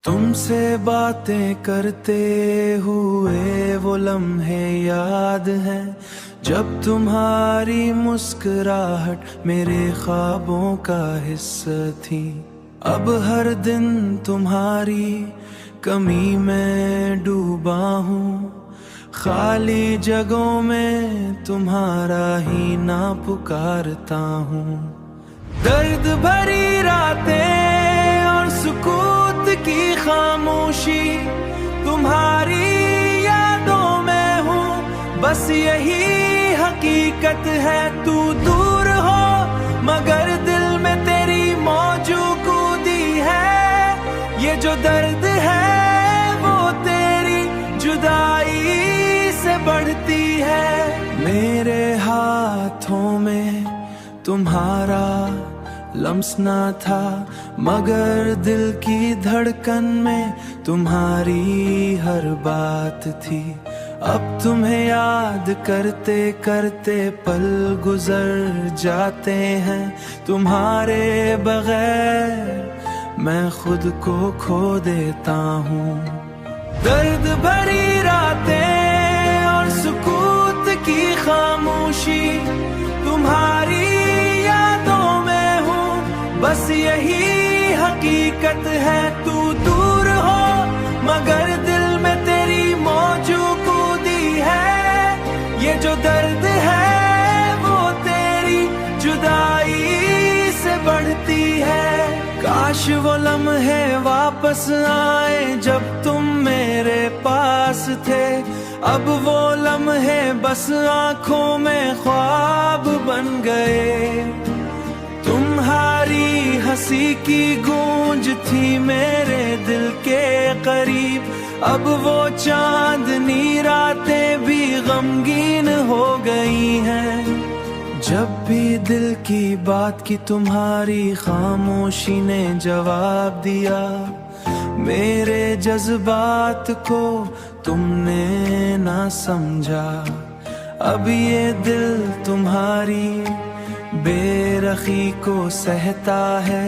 तुमसे बातें करते हुए वो लम्हे याद हैं जब तुम्हारी मुस्कुराहट मेरे ख्वाबों का हिस्सा थी। अब हर दिन तुम्हारी कमी में डूबा हूँ, खाली जगहों में तुम्हारा ही ना पुकारता हूँ। दर्द भरी रातें और सुकूत की खामोशी, तुम्हारी यादों में हूँ, बस यही हकीकत है। तू दूर हो मगर दिल में तेरी मौजूदगी है। ये जो दर्द है वो तेरी जुदाई से बढ़ती है। मेरे हाथों में तुम्हारा लम्स ना था मगर दिल की धड़कन में तुम्हारी हर बात थी। अब तुम्हें याद करते करते पल गुजर जाते हैं, तुम्हारे बगैर मैं खुद को खो देता हूँ। दर्द भरी रातें और सुकूत की खामोशी, तुम्हारी यादों में हूँ, बस यही हकीकत है। तू दूर हो मगर दिल में तेरी मौजूदगी है। ये जो दर्द है वो तेरी जुदाई से बढ़ती है। काश वो लम्हे वापस आए जब तुम मेरे पास थे। अब वो लम्हे बस आंखों में ख्वाब बन गए। तुम्हारी हंसी की गूंज थी मेरे दिल के करीब, अब वो चांदनी रातें भी गमगीन हो गई हैं। जब भी दिल की बात की तुम्हारी खामोशी ने जवाब दिया, मेरे जज्बात को तुमने ना समझा। अब ये दिल तुम्हारी बेरखी को सहता है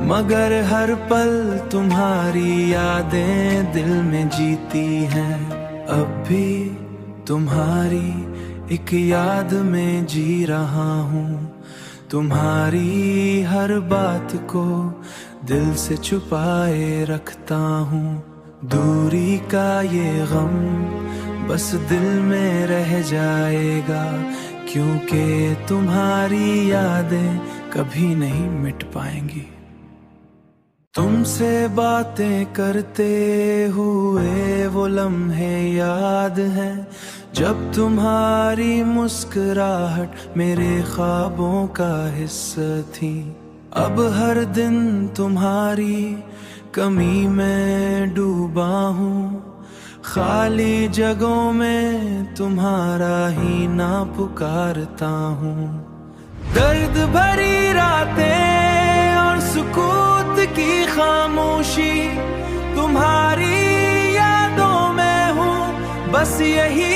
मगर हर पल तुम्हारी यादें दिल में जीती हैं। अब भी तुम्हारी एक याद में जी रहा हूँ, तुम्हारी हर बात को दिल से छुपाए रखता हूँ। दूरी का ये गम बस दिल में रह जाएगा, क्योंकि तुम्हारी यादें कभी नहीं मिट पाएंगी। तुमसे बातें करते हुए वो लम्हे याद हैं जब तुम्हारी मुस्कुराहट मेरे ख्वाबों का हिस्सा थी। अब हर दिन तुम्हारी कमी में डूबा हूँ, खाली जगहों में तुम्हारा ही ना पुकारता हूँ। दर्द भरी रातें और सुकूत की खामोशी, तुम्हारी यादों में हूँ, बस यही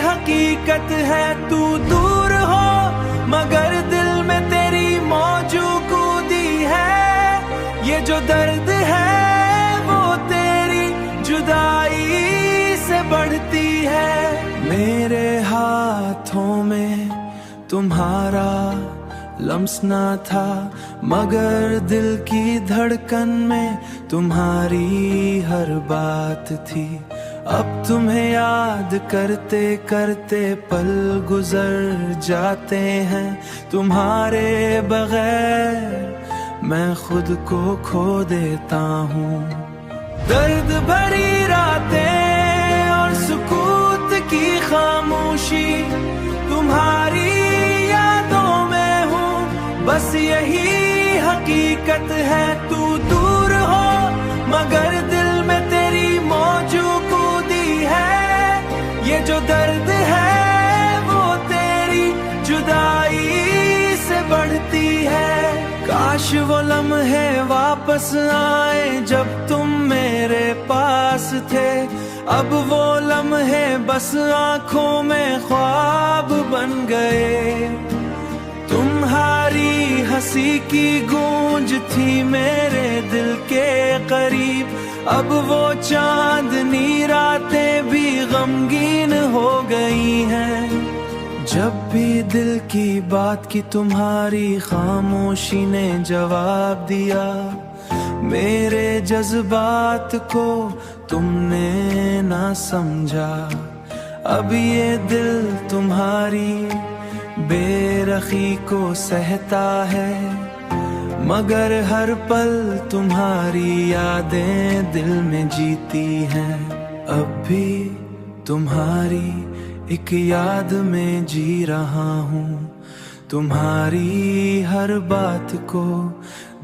हकीकत है। तू दूर हो मगर दिल में तेरी मौजूदगी है। ये जो दर्द है वो तेरी जुदाई से बढ़ती है। मेरे हाथों में तुम्हारा लम्स ना था मगर दिल की धड़कन में तुम्हारी हर बात थी। अब तुम्हें याद करते करते पल गुजर जाते हैं, तुम्हारे बगैर मैं खुद को खो देता हूँ। दर्द भरी रातें और सुकूत की खामोशी, तुम्हारी यादों में हूँ, बस यही हकीकत है। तू दूर हो मगर दिल में तेरी मौजूदगी है। ये जो दर्द है वो तेरी जुदाई से बढ़ती है। काश वो लम्हे वापस आए जब तुम मेरे पास थे। अब वो लम्हे बस आंखों में ख्वाब बन गए। तुम्हारी हंसी की गूंज थी मेरे दिल के करीब, अब वो चांदनी रातें भी गमगीन हो गई हैं। जब भी दिल की बात की तुम्हारी खामोशी ने जवाब दिया, मेरे जज्बात को तुमने ना समझा। अब ये दिल तुम्हारी बेरखी को सहता है, मगर हर पल तुम्हारी यादें दिल में जीती हैं। अब भी तुम्हारी एक याद में जी रहा हूँ, तुम्हारी हर बात को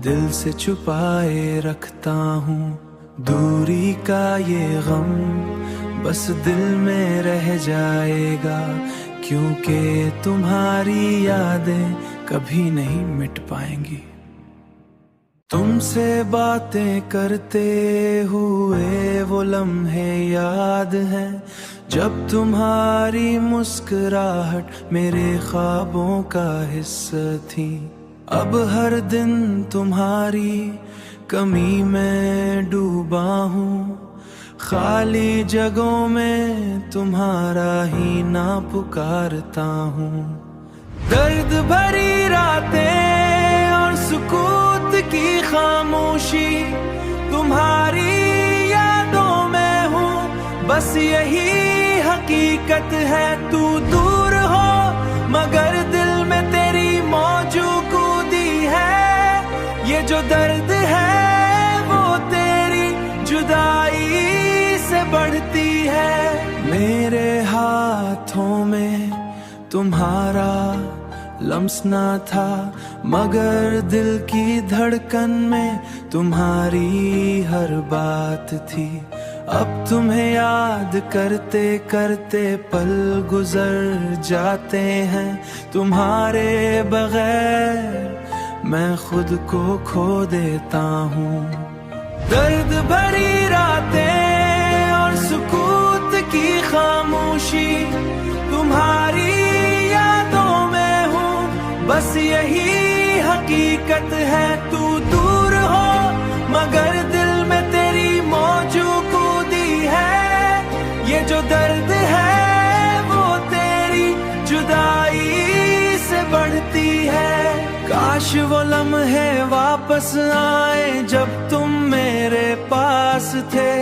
दिल से छुपाए रखता हूँ। दूरी का ये गम बस दिल में रह जाएगा, क्योंकि तुम्हारी यादें कभी नहीं मिट पाएंगी। तुमसे बातें करते हुए वो लम्हे याद हैं, जब तुम्हारी मुस्कुराहट मेरे ख्वाबों का हिस्सा थी। अब हर दिन तुम्हारी कमी में डूबा हूँ, खाली जगहों में तुम्हारा ही ना पुकारता हूँ। दर्द भरी रातें और सुकूत की खामोशी, तुम्हारी यादों में हूँ, बस यही हकीकत है। तू दूर हो मगर दिल में तेरी मौजूदगी है। ये जो दर्द है वो तेरी जुदाई से बढ़ती है। मेरे हाथों में तुम्हारा लम्स ना था, मगर दिल की धड़कन में तुम्हारी हर बात थी। अब तुम्हें याद करते करते पल गुजर जाते हैं, तुम्हारे बगैर मैं खुद को खो देता हूँ। दर्द भरी रातें और सुकूत की खामोशी, तुम्हारी यादों में हूँ, बस यही हकीकत है। तू दूर हो मगर दिल में तेरी मौजूदगी है। ये जो दर्द है वो तेरी जुदाई से बढ़ती है। काश वो लम्हे वापस आए जब तुम मेरे पास थे,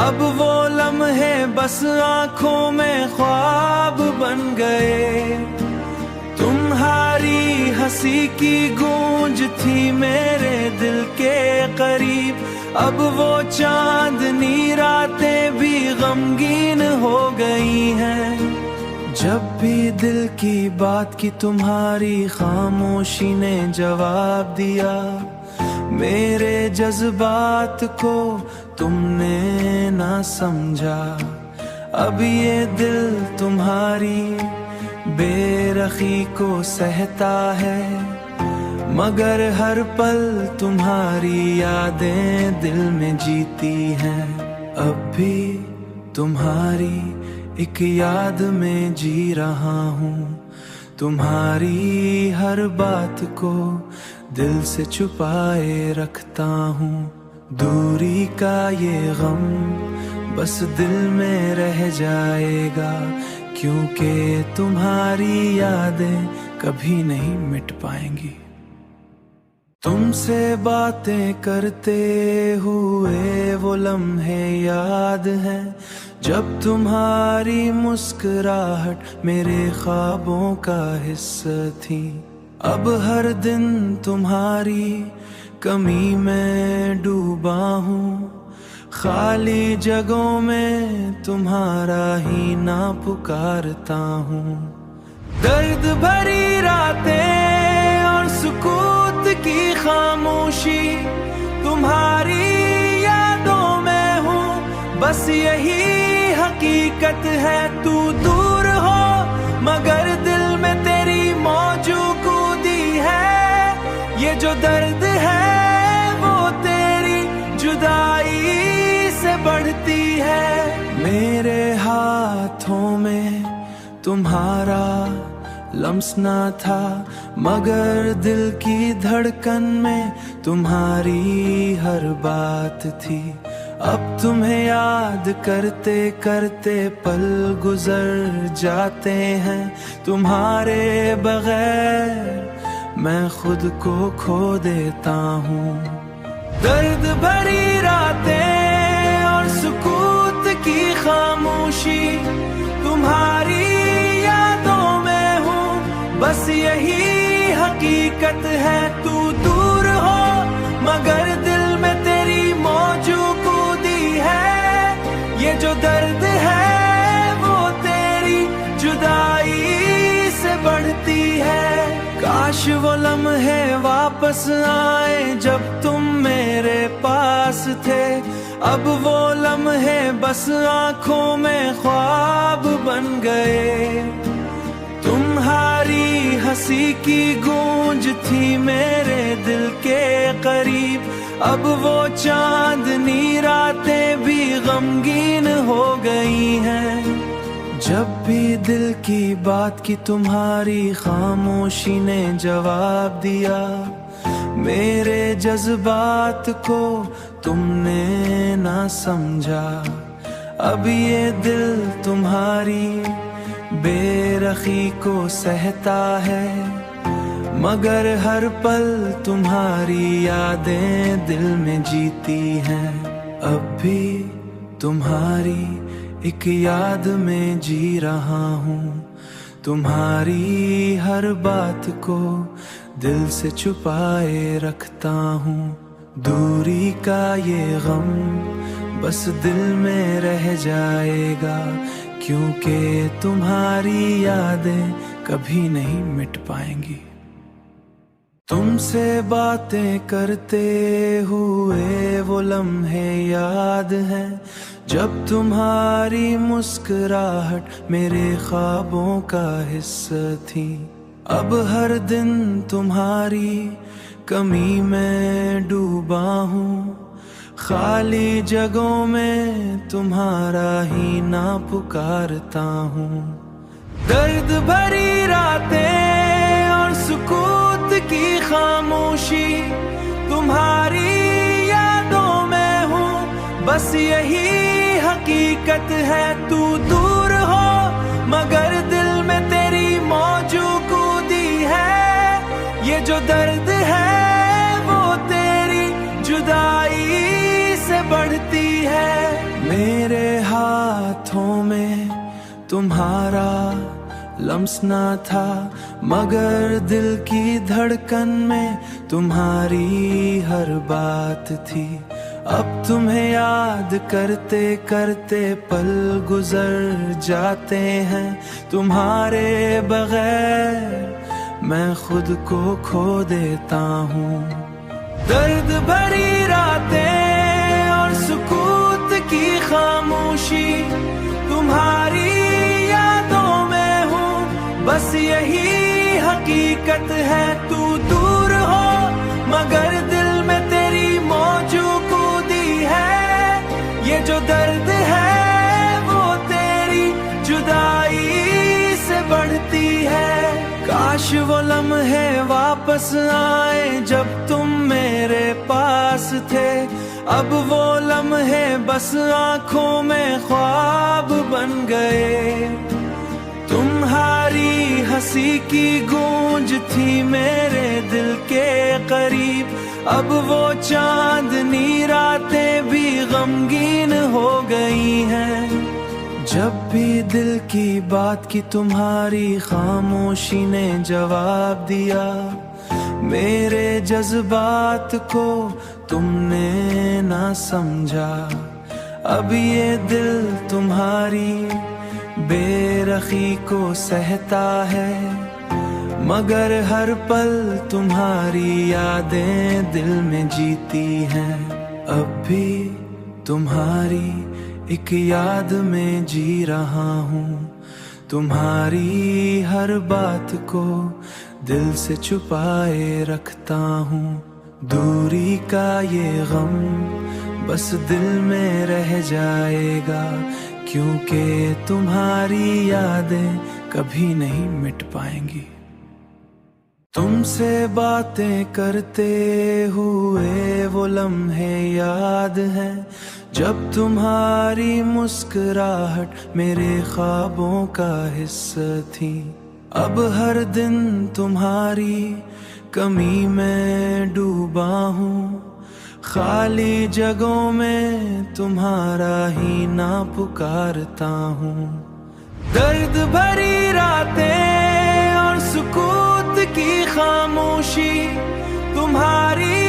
अब वो लम्हे बस आंखों में ख्वाब बन गए। तुम्हारी हंसी की गूंज थी मेरे दिल के करीब, अब वो चांदनी रातें भी गमगीन हो गई हैं। जब भी दिल की बात की तुम्हारी खामोशी ने जवाब दिया, मेरे जज्बात को तुमने ना समझा। अब ये दिल तुम्हारी बेरखी को सहता है, मगर हर पल तुम्हारी यादें दिल में जीती हैं। अब भी तुम्हारी एक याद में जी रहा हूँ, तुम्हारी हर बात को दिल से छुपाए रखता हूँ। दूरी का ये गम बस दिल में रह जाएगा, क्योंकि तुम्हारी यादें कभी नहीं मिट पाएंगी। तुमसे बातें करते हुए वो लम्हे याद हैं, जब तुम्हारी मुस्कुराहट मेरे ख्वाबों का हिस्सा थी। अब हर दिन तुम्हारी कमी में डूबा हूँ, खाली जगहों में तुम्हारा ही ना पुकारता हूँ। दर्द भरी रातें और सुकूत की खामोशी, तुम्हारी यादों में हूँ, बस यही हकीकत है। तू दूर हो मगर दिल में तेरी मौजूदगी है। ये जो दर्द है वो तेरी जुदाई से बढ़ती है। मेरे हाथों में तुम्हारा लम्स ना था, मगर दिल की धड़कन में तुम्हारी हर बात थी। अब तुम्हें याद करते करते पल गुजर जाते हैं, तुम्हारे बगैर मैं खुद को खो देता हूँ। दर्द भरी रातें और सुकूत की खामोशी, तुम्हारी यादों में हूँ, बस यही हकीकत है। तू दूर हो मगर दिल में तेरी मौजूदगी है। ये जो दर्द है वो तेरी जुदाई से बढ़ती है। काश वो लम्हे वापस आए जब तुम मेरे पास थे। अब वो लम्हे बस आंखों में ख्वाब बन गए। तुम्हारी हंसी की गूंज थी मेरे दिल के करीब, अब वो चांदनी रातें भी गमगीन हो गई हैं। जब भी दिल की बात की तुम्हारी खामोशी ने जवाब दिया, मेरे जज्बात को तुमने ना समझा। अब ये दिल तुम्हारी बेरखी को सहता है, मगर हर पल तुम्हारी यादें दिल में जीती हैं। अब भी तुम्हारी एक याद में जी रहा हूँ, तुम्हारी हर बात को दिल से छुपाए रखता हूँ। दूरी का ये गम बस दिल में रह जाएगा, क्योंकि तुम्हारी यादें कभी नहीं मिट पाएंगी। तुमसे बातें करते हुए वो लम्हे याद हैं, जब तुम्हारी मुस्कुराहट मेरे ख्वाबों का हिस्सा थी। अब हर दिन तुम्हारी कमी में डूबा हूँ, खाली जगहों में तुम्हारा ही ना पुकारता हूँ। दर्द भरी रातें और सुकूत की खामोशी, तुम्हारी यादों में हूँ, बस यही हकीकत है। तू दूर हो मगर दिल में तेरी मौजूदगी है। ये जो दर्द है वो तेरी जुदाई से बढ़ती है। मेरे हाथों में तुम्हारा लम्स ना था, मगर दिल की धड़कन में तुम्हारी हर बात थी। अब तुम्हें याद करते करते पल गुजर जाते हैं, तुम्हारे बगैर मैं खुद को खो देता हूँ। दर्द भरी रातें और सुकूत की खामोशी, तुम्हारी यादों में हूँ, बस यही हकीकत है। तू दूर हो मगर दिल में तेरी मौजूदगी है। ये जो दर्द है वो तेरी जुदाई से बढ़ती है। काश वो लम्हे वापस आए जब तुम मेरे पास थे। अब वो लम्हे बस आंखों में ख्वाब बन गए। तुम्हारी हंसी की गूंज थी मेरे दिल के करीब, अब वो चांदनी रातें भी गमगीन हो गई हैं। जब भी दिल की बात की तुम्हारी खामोशी ने जवाब दिया, मेरे जज्बात को तुमने ना समझा। अब ये दिल तुम्हारी बेरखी को सहता है, मगर हर पल तुम्हारी यादें दिल में जीती हैं। अब भी तुम्हारी एक याद में जी रहा हूँ, तुम्हारी हर बात को दिल से छुपाए रखता हूँ। दूरी का ये गम बस दिल में रह जाएगा, क्योंकि तुम्हारी यादें कभी नहीं मिट पाएंगी। तुमसे बातें करते हुए वो लम्हे याद हैं, जब तुम्हारी मुस्कुराहट मेरे ख्वाबों का हिस्सा थी। अब हर दिन तुम्हारी कमी में डूबा हूँ, खाली जगहों में तुम्हारा ही ना पुकारता हूँ। दर्द भरी रातें और सुकूत की खामोशी, तुम्हारी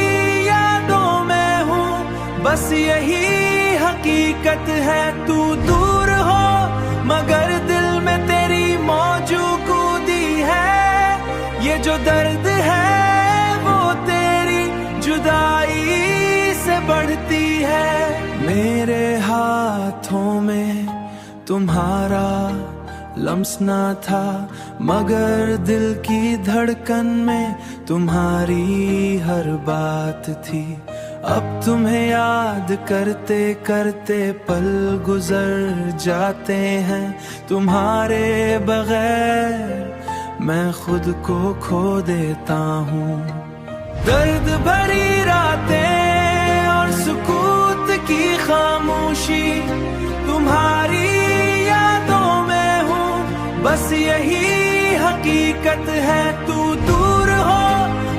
यादों में हूँ, बस यही हकीकत है। तू दूर हो मगर दिल में तेरी मौजूदगी है। ये जो दर्द है वो तेरी जुदाई से बढ़ती है। मेरे हाथों में तुम्हारा लम्स ना था, मगर दिल की धड़कन में तुम्हारी हर बात थी। अब तुम्हें याद करते करते पल गुजर जाते हैं, तुम्हारे बगैर मैं खुद को खो देता हूँ। दर्द भरी रातें और सुकूत की खामोशी, तुम्हारी यादों में हूँ, बस यही हकीकत है। तू दूर हो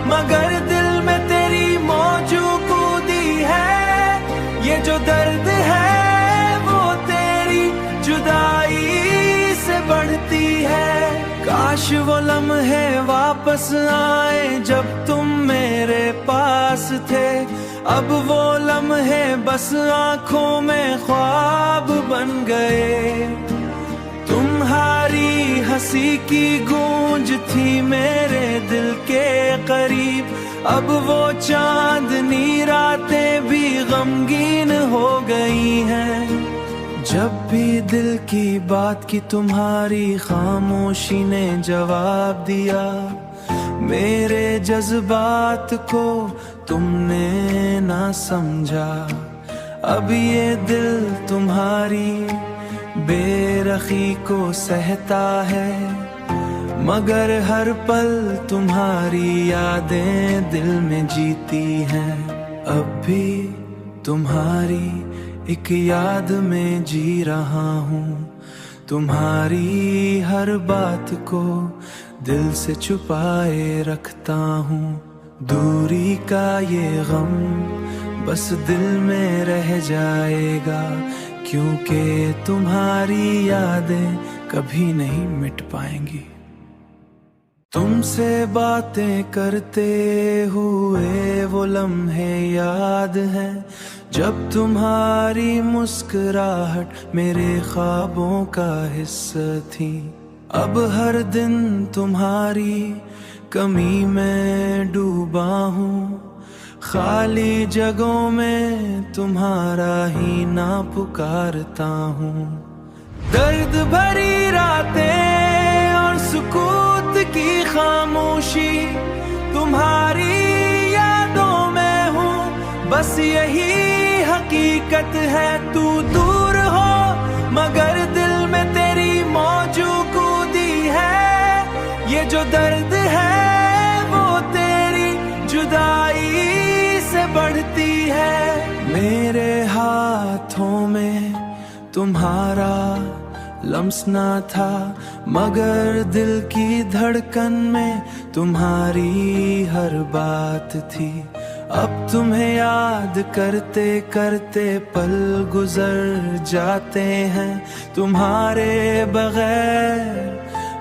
मगर दिल में तेरी मौजूदगी है। ये जो दर्द है वो तेरी जुदाई से बढ़ती है। काश वो लम्हे वापस आए जब तुम मेरे पास थे। अब वो लम्हे बस आंखों में ख्वाब बन गए। तुम्हारी हंसी की गूंज थी मेरे दिल के करीब, अब वो चांदनी रातें भी गमगीन हो गई हैं। जब भी दिल की बात की तुम्हारी खामोशी ने जवाब दिया, मेरे जज्बात को तुमने ना समझा। अब ये दिल तुम्हारी बेरखी को सहता है, मगर हर पल तुम्हारी यादें दिल में जीती हैं। अब भी तुम्हारी एक याद में जी रहा हूँ, तुम्हारी हर बात को दिल से छुपाए रखता हूँ। दूरी का ये गम बस दिल में रह जाएगा, क्योंकि तुम्हारी यादें कभी नहीं मिट पाएंगी। तुमसे बातें करते हुए वो लम्हे याद हैं, जब तुम्हारी मुस्कुराहट मेरे ख्वाबों का हिस्सा थी। अब हर दिन तुम्हारी कमी में डूबा हूँ, खाली जगहों में तुम्हारा ही ना पुकारता हूँ। दर्द भरी रातें और सुकूत की खामोशी, तुम्हारी यादों में हूँ, बस यही हकीकत है। तू दूर हो मगर दिल में तेरी मौजूदगी है। ये जो दर्द है वो तेरी जुदाई से बढ़ती है। मेरे हाथों में तुम्हारा लम्स ना था, मगर दिल की धड़कन में तुम्हारी हर बात थी। अब तुम्हें याद करते करते पल गुजर जाते हैं, तुम्हारे बगैर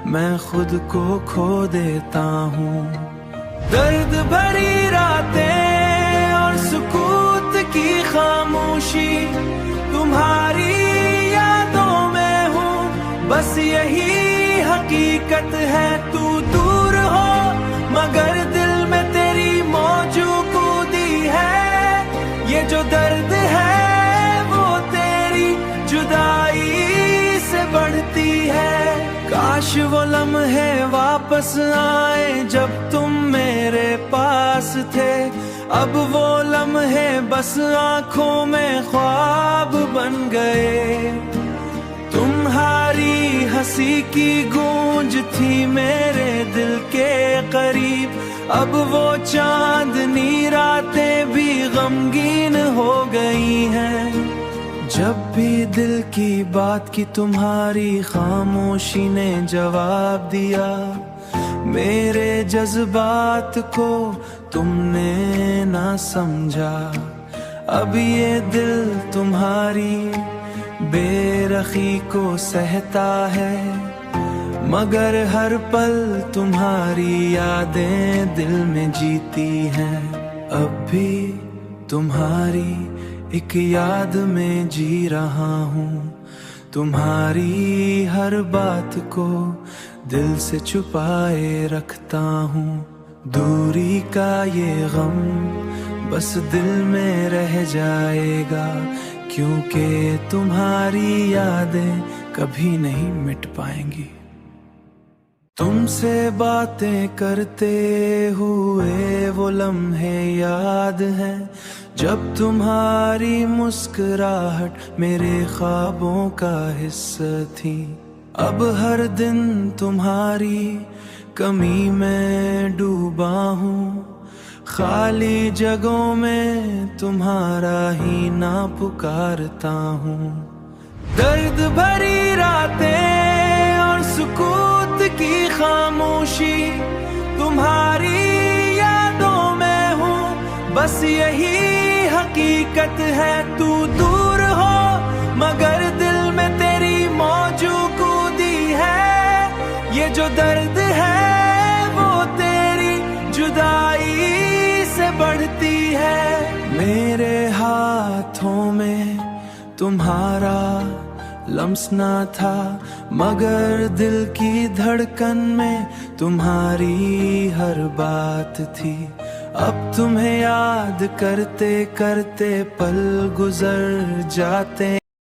मैं खुद को खो देता हूँ। दर्द भरी रातें और सुकूत की खामोशी, तुम्हारी यादों में हूँ, बस यही हकीकत है। तू दूर हो मगर दिल में तेरी मौजूदगी है। ये जो दर्द है वो तेरी जुदाई से बढ़ती है। काश वो लम्हे वापस आए जब तुम मेरे पास थे। अब वो लम्हे बस आंखों में ख्वाब बन गए। तुम्हारी हंसी की गूंज थी मेरे दिल के करीब, अब वो चांदनी रातें भी गमगीन हो गई हैं। जब भी दिल की बात की तुम्हारी खामोशी ने जवाब दिया, मेरे जज्बात को तुमने ना समझा। अब ये दिल तुम्हारी बेरखी को सहता है, मगर हर पल तुम्हारी यादें दिल में जीती हैं। अब भी तुम्हारी एक याद में जी रहा हूँ, तुम्हारी हर बात को दिल से छुपाए रखता हूँ। दूरी का ये गम बस दिल में रह जाएगा, क्योंकि तुम्हारी यादें कभी नहीं मिट पाएंगी। तुमसे बातें करते हुए वो लम्हे याद हैं, जब तुम्हारी मुस्कुराहट मेरे ख्वाबों का हिस्सा थी। अब हर दिन तुम्हारी कमी में डूबा हूँ, खाली जगहों में तुम्हारा ही ना पुकारता हूँ। दर्द भरी रातें और सुकूत की खामोशी, तुम्हारी यादों में हूँ, बस यही हकीकत है। तू दूर हो मगर दिल में तेरी मौजूदगी है। ये जो दर्द है वो तेरी जुदाई से बढ़ती है। मेरे हाथों में तुम्हारा लम्स ना था, मगर दिल की धड़कन में तुम्हारी हर बात थी। अब तुम्हें याद करते करते पल गुजर जाते